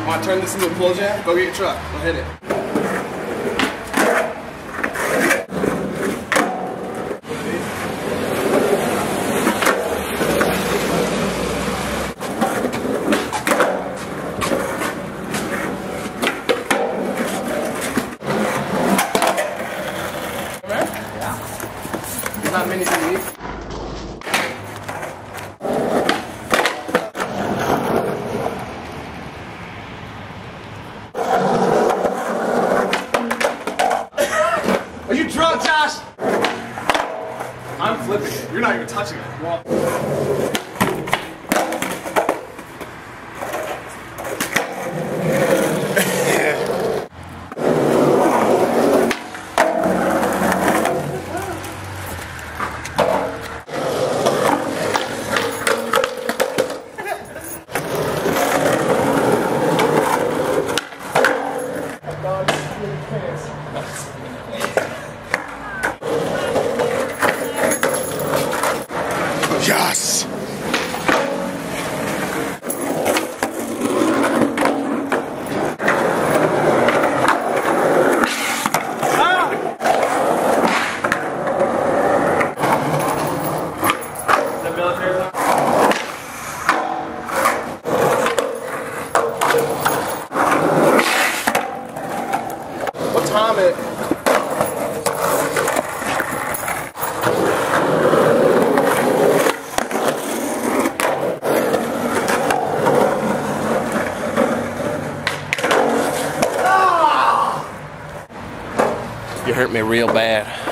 Want to turn this into a pull jam? Go get your truck. Go hit it. Yeah. There's not many to eat. Are you drunk, Josh? I'm flipping it. You're not even touching it. Well, yes! What time it? You hurt me real bad.